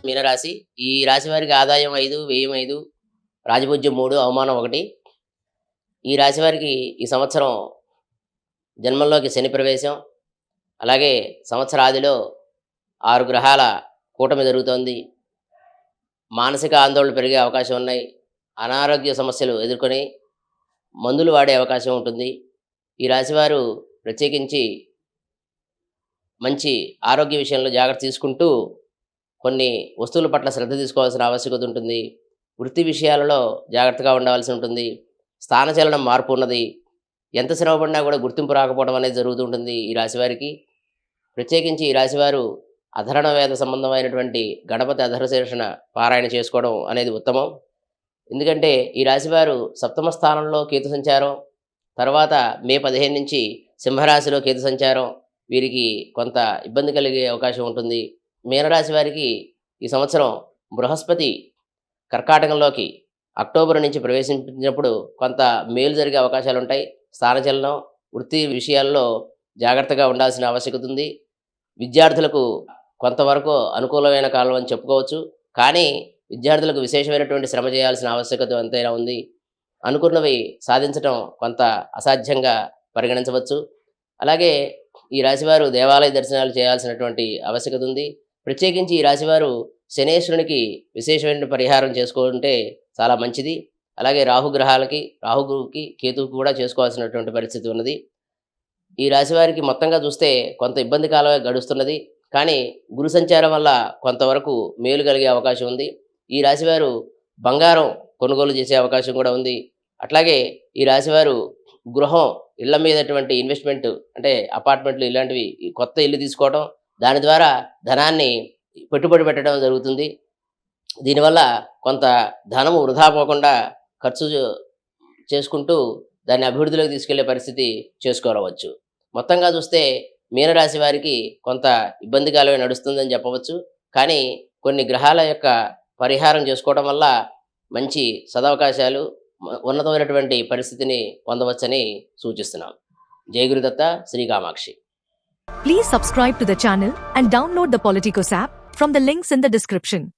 మీనరాశి. ఈ రాశి వారికి ఆదాయం 5, వ్యయం 5, రాజపూజ్యం 3, అవమానం 1. ఈ రాశి వారికి ఈ సంవత్సరం జన్మంలోకి శని ప్రవేశం, అలాగే సంవత్సరాదిలో 6 గ్రహాల కూటమి జరుగుతోంది. మానసిక ఆందోళనలు పెరిగే అవకాశం ఉన్నాయి. అనారోగ్య సమస్యలు ఎదుర్కొని మందులు వాడే అవకాశం ఉంటుంది. ఈ రాశివారు ప్రత్యేకించి మంచి ఆరోగ్య విషయంలో జాగ్రత్త తీసుకుంటూ కొన్ని వస్తువుల పట్ల శ్రద్ధ తీసుకోవాల్సిన ఆవశ్యకత ఉంటుంది. వృత్తి విషయాలలో జాగ్రత్తగా ఉండవలసి ఉంటుంది. స్థానచలనం మార్పు ఉన్నది. ఎంత శ్రమపడినా కూడా గుర్తింపు రాకపోవడం అనేది జరుగుతుంటుంది ఈ రాశివారికి. ప్రత్యేకించి ఈ రాశివారు అధరణ వేద సంబంధమైనటువంటి గణపతి అధరశీర్షణ పారాయణ చేసుకోవడం అనేది ఉత్తమం. ఎందుకంటే ఈ రాశివారు సప్తమ స్థానంలో కేతు సంచారం, తర్వాత మే 15 నుంచి సింహరాశిలో కేతు సంచారం వీరికి కొంత ఇబ్బంది కలిగే అవకాశం ఉంటుంది. మీనరాశి వారికి ఈ సంవత్సరం బృహస్పతి కర్కాటకంలోకి అక్టోబర్ నుంచి ప్రవేశించినప్పుడు కొంత మేలు జరిగే అవకాశాలు ఉంటాయి. స్థానచలనం, వృత్తి విషయాల్లో జాగ్రత్తగా ఉండాల్సిన ఆవశ్యకత ఉంది. విద్యార్థులకు కొంతవరకు అనుకూలమైన కాలం అని చెప్పుకోవచ్చు. కానీ విద్యార్థులకు విశేషమైనటువంటి శ్రమ చేయాల్సిన ఆవశ్యకత ఎంతైనా ఉంది. అనుకున్నవి సాధించడం కొంత అసాధ్యంగా పరిగణించవచ్చు. అలాగే ఈ రాశివారు దేవాలయ దర్శనాలు చేయాల్సినటువంటి ఆవశ్యకత ఉంది. ప్రత్యేకించి ఈ రాశివారు శనేశ్వరునికి విశేషమైన పరిహారం చేసుకుంటే చాలా మంచిది. అలాగే రాహుగురువుకి కేతువుకి కూడా చేసుకోవాల్సినటువంటి పరిస్థితి ఉన్నది. ఈ రాశివారికి మొత్తంగా చూస్తే కొంత ఇబ్బంది కాలమే గడుస్తున్నది. కానీ గురు సంచారం వల్ల కొంతవరకు మేలు కలిగే అవకాశం ఉంది. ఈ రాశివారు బంగారం కొనుగోలు చేసే అవకాశం కూడా ఉంది. అట్లాగే ఈ రాశివారు గృహం, ఇళ్ల మీదటువంటి ఇన్వెస్ట్మెంట్ అంటే అపార్ట్మెంట్లు ఇలాంటివి కొత్త ఇల్లు తీసుకోవడం, దాని ద్వారా ధనాన్ని పెట్టుబడి పెట్టడం జరుగుతుంది. దీనివల్ల కొంత ధనము వృధా పోకుండా ఖర్చు చేసుకుంటూ దాన్ని అభివృద్ధిలోకి తీసుకెళ్లే పరిస్థితి చేసుకోవచ్చు. మొత్తంగా చూస్తే మీనరాశి వారికి కొంత ఇబ్బందికాలమే నడుస్తుందని చెప్పవచ్చు. కానీ కొన్ని గ్రహాల యొక్క పరిహారం చేసుకోవడం వల్ల మంచి సదవకాశాలు, ఉన్నతమైనటువంటి పరిస్థితిని పొందవచ్చని సూచిస్తున్నాం. జై Gurudatta, Shri Kamakshi. Please subscribe to the channel and download the Politicos app from the links in the description.